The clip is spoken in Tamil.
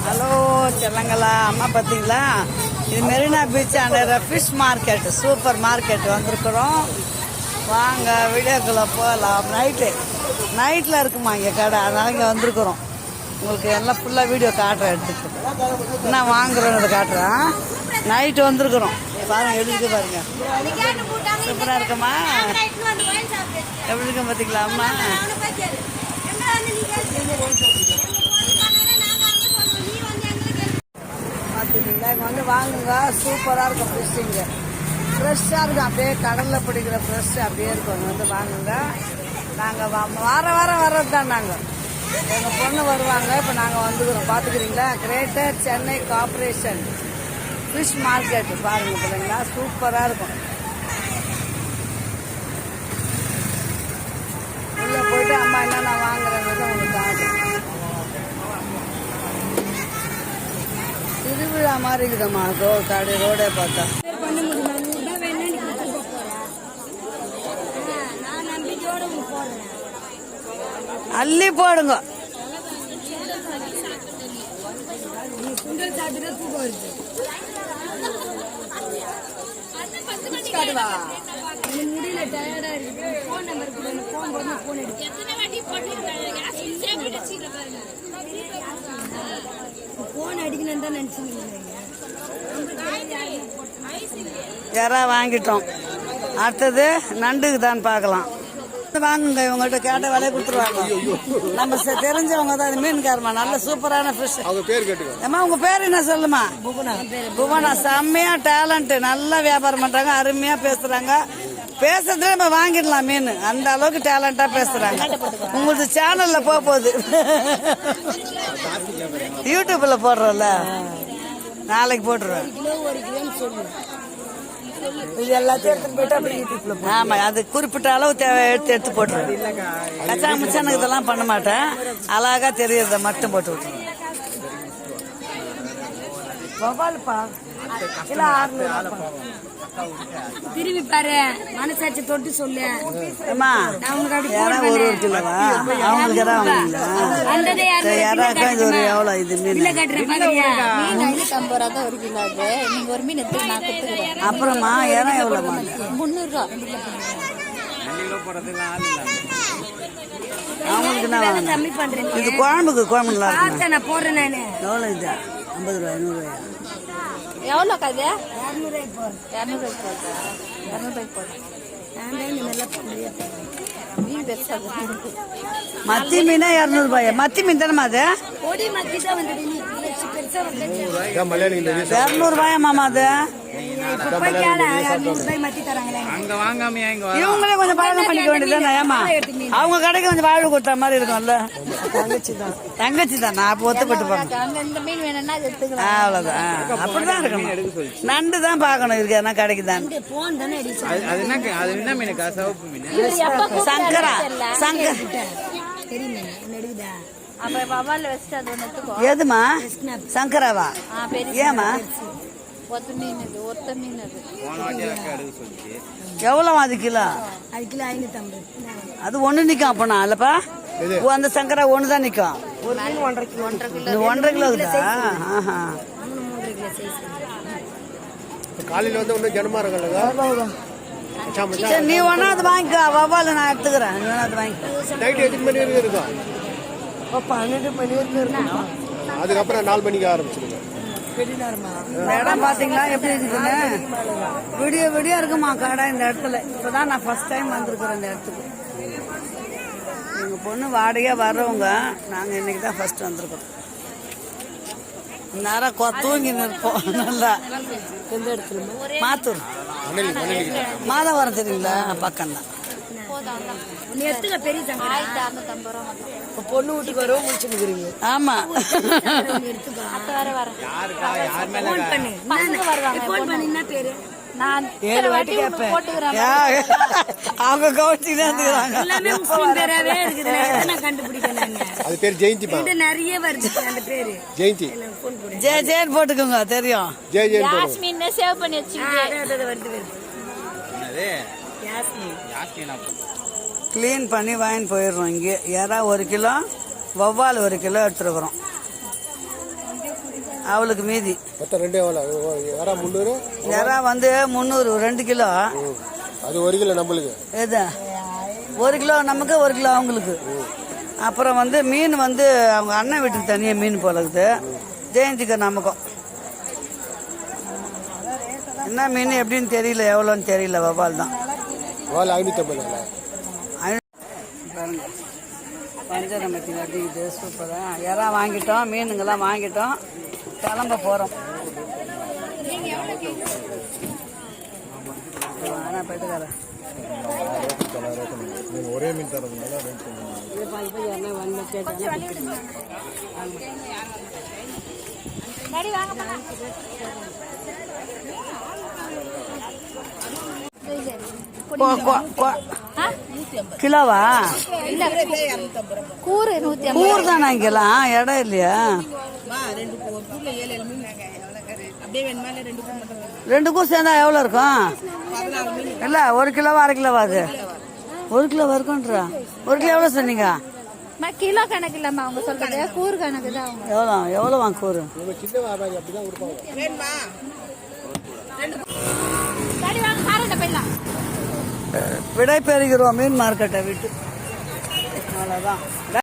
ஹலோ செல்லங்களா, அம்மா பார்த்தீங்களா? இது Marina beach and fish market, super market வந்திருக்கிறோம். வாங்க வீடியோக்குள்ளே போகலாம். நைட்டில் இருக்குமா இங்கே கடை, அதனால இங்கே வந்திருக்கிறோம். உங்களுக்கு எல்லாம் ஃபுல்லாக வீடியோ காட்டுறேன், எடுத்துட்டு என்ன வாங்குறோன்னு காட்டுறேன். நைட்டு வந்திருக்கிறோம். பாருங்க எப்படி இருக்கு பாருங்க, சூப்பராக இருக்குமா? எப்படி இருக்கு பார்த்தீங்களா அம்மா? பார்த்துக்கிங்களா, இங்கே வந்து வாங்குங்க. சூப்பராக இருக்கும் ஃபிஷ், இங்கே ஃப்ரெஷ்ஷாக இருக்கும். அப்படியே கடலில் பிடிக்கிற ஃப்ரெஷ் அப்படியே இருக்கும். இங்கே வந்து வாங்குங்க. நாங்கள் வாரம் வர்றது தான். நாங்கள் எங்கள் பொண்ணு வருவாங்க. இப்போ நாங்கள் வந்துக்கிறோம். பார்த்துக்கிறீங்களா, greater Chennai corporation fish market பாருங்க பிள்ளைங்களா, சூப்பராக இருக்கும். உள்ளே போயிட்டு அம்மா என்னென்ன வாங்குறேங்கிறத உங்களுக்கு ஆகும். திருவிழா மாதிரி இருக்குதம்மா கடை ரோடே பார்த்தா. அள்ளி போடுங்க. முடியல, டயர்டா இருக்கு. போன் நம்பர் கொடுங்க, போன் போட்டு போன் எடுத்து போன் அடிக்கணும்னு தான் நினைச்சீங்க. யாரா வாங்கிட்டோம். அடுத்தது நண்டுக்கு தான் பார்க்கலாம். வாங்குங்க, இவங்கள்ட்ட கேட்ட விலையை கொடுத்துருவாங்க. நம்ம தெரிஞ்சவங்க தான். மீன்காரமா, நல்ல சூப்பரான ஃபிஷ். ஏமா உங்க பேர் என்ன சொல்லுமா? புவனா. செம்மையா டேலண்ட், நல்லா வியாபாரம் பண்றாங்க, அருமையா பேசுறாங்க. பேசுறதுல நம்ம வாங்கிடலாம் மீன், அந்த அளவுக்கு டேலண்டா பேசுறாங்க. உங்களுக்கு சேனல்ல போகுது, யூடியூப்ல போடுறோம்ல, நாளைக்கு போட்டுருவேன். இது எல்லாத்தையும் எடுத்துட்டு போயிட்டு அப்படி யூடியூப்ல. ஆமா, அது குறிப்பிட்ட அளவு எடுத்து போட்டுருவேன். கச்சா முச்சானுக்கு இதெல்லாம் பண்ண மாட்டேன். அழகா தெரியறத மட்டும் போட்டு விட்டுருவேன். திரும்பி பாரு, மனசாட்சி தொட்டு சொல்லு. ஒரு கிலோவா? அவங்களுக்கு எவ்வளோ இது மீன்? அப்புறமா ஏன்னா எவ்வளோ? 300 அவங்களுக்கு இது குழம்புக்கு குழம்பு நான் போடுறேன். நானு எவ்வளோ இது? 50 ரூபாய், 100 ரூபாயா? எவ்வளோ கதை? 200 போடுறேன். மீன் பெருசா மத்தி மீனா 200 ரூபாயா? மத்தி மீன் தானே அது? பொடி மத்தி தான் வந்து 200 ரூபாயா மாமா? அது இவங்களே கொஞ்சம் பழகம் பண்ணிக்க வேண்டியதுதானே? ஏமா அவங்க கடைக்கு கொஞ்சம் வாழ்வு கொடுத்த மாதிரி இருக்கும்ல. தங்கச்சி தான். நான் அப்போ ஒத்துப்பட்டு போறேன். அவ்வளவுதான், அப்படிதான் இருக்கணும். நண்டு தான் பாக்கணும். இருக்கு என்ன கடைக்கு தான். சங்கரா எதுமா? சங்கராவா? ஏமா? எவ்வளவு அது கிலோ? அது கிலோ 550. அது ஒண்ணு நிக்கும். அப்பனா இல்லப்பா, அந்த சங்கரா ஒண்ணுதான் நிக்கும். 1.5 கிலோ. 1.5 கிலோ காலையில வந்து ஒன்னும் ஜனமா இருக்கல. நீ ஒன்னா அது வாங்கிக்கோ, வவ்வால நான் எடுத்துக்கிறேன். நீ வேணா அது வாங்கிக்கோ. நைட் 8 மணி வரைக்கும் இருக்கும். 12 மணி வரைக்கும் இருக்கும். அதுக்கப்புறம் 4 மணிக்கு ஆரம்பிச்சிருங்க. இடம் பாத்தீங்களா எப்படி இருக்குதுன்னு? விடிய இருக்குமா கடை இந்த இடத்துல. இப்பதான் நான் ஃபர்ஸ்ட் டைம் வந்திருக்கிறேன் இந்த இடத்துக்கு. எங்க பொண்ணு வாடகையா வர்றவங்க, நாங்க இன்னைக்கு தான் ஃபர்ஸ்ட் வந்திருக்கோம். நேரம் தூங்கி நிற்போம். நல்லா எந்த இடத்துல? மாத்தூர், மாதவரம் தெரியுங்களா? பக்கம் தான். பொண்ணு வீட்டுக்கு வரவும் முடிச்சுக்கிறீங்க. ஆமா, நான் 7 வாட்டி கேட்பேன். அவங்க அது பேர் ஜெயந்தி. நிறைய வருது அந்த பேரு. ஜெயந்தி ஜெயன் போட்டுக்கோங்க, தெரியும். யாஸ்மின் சேவ் பண்ணி வச்சுக்கிட்டு கிளீன் பண்ணி வாங்கி போயிடுறோம். இங்கே யாரா 1 கிலோ வவ்வால் 1 கிலோ எடுத்துருக்குறோம். அவளுக்கு மீதி மொத்தம் 2 எவ்வளோ? யாரா 300? இறா வந்து 300 2 கிலோ. அது 1 கிலோ நம்மளுக்கு. எது 1 கிலோ நமக்கு 1 கிலோ அவங்களுக்கு. அப்புறம் வந்து மீன் வந்து அவங்க அண்ணன் வீட்டுக்கு தனியாக மீன் போலக்குது. ஜெயந்திக்கு நமக்கும் என்ன மீன் எப்படின்னு தெரியல, எவ்வளோன்னு தெரியல. வவ்வால் தான். வவ்வால் 550. பஞ்சரமத்தி கட்டிக்கிட்டு சூப்பராக இறா வாங்கிட்டோம், மீனுங்கெல்லாம் வாங்கிட்டோம், கிளம்ப போகிறோம். ஆனால் போயிட்டுக்காரன் ஒரே மீன் தரதுனால கிலோவா? கூறு கூறு தானே இங்கெல்லாம், இடம் இல்லையா? 2 கூறு சேர்ந்தா எவ்வளோ இருக்கும்? இல்லை 1 கிலோவா 1/2 கிலோவா? அது 1 கிலோ இருக்குன்றா. 1 கிலோ எவ்வளோ சொன்னீங்க? கிலோ கணக்கு இல்லாம அவங்க சொல்றது கூறு கணக்கு தான். எவ்வளோ வாங்க கூறு? சின்ன வியாபாரி அப்படிதான் கொடுப்பாங்க. விடை பெறுகிறோம் மீன் மார்க்கெட்டை விட்டு. அவ்வளோதான்.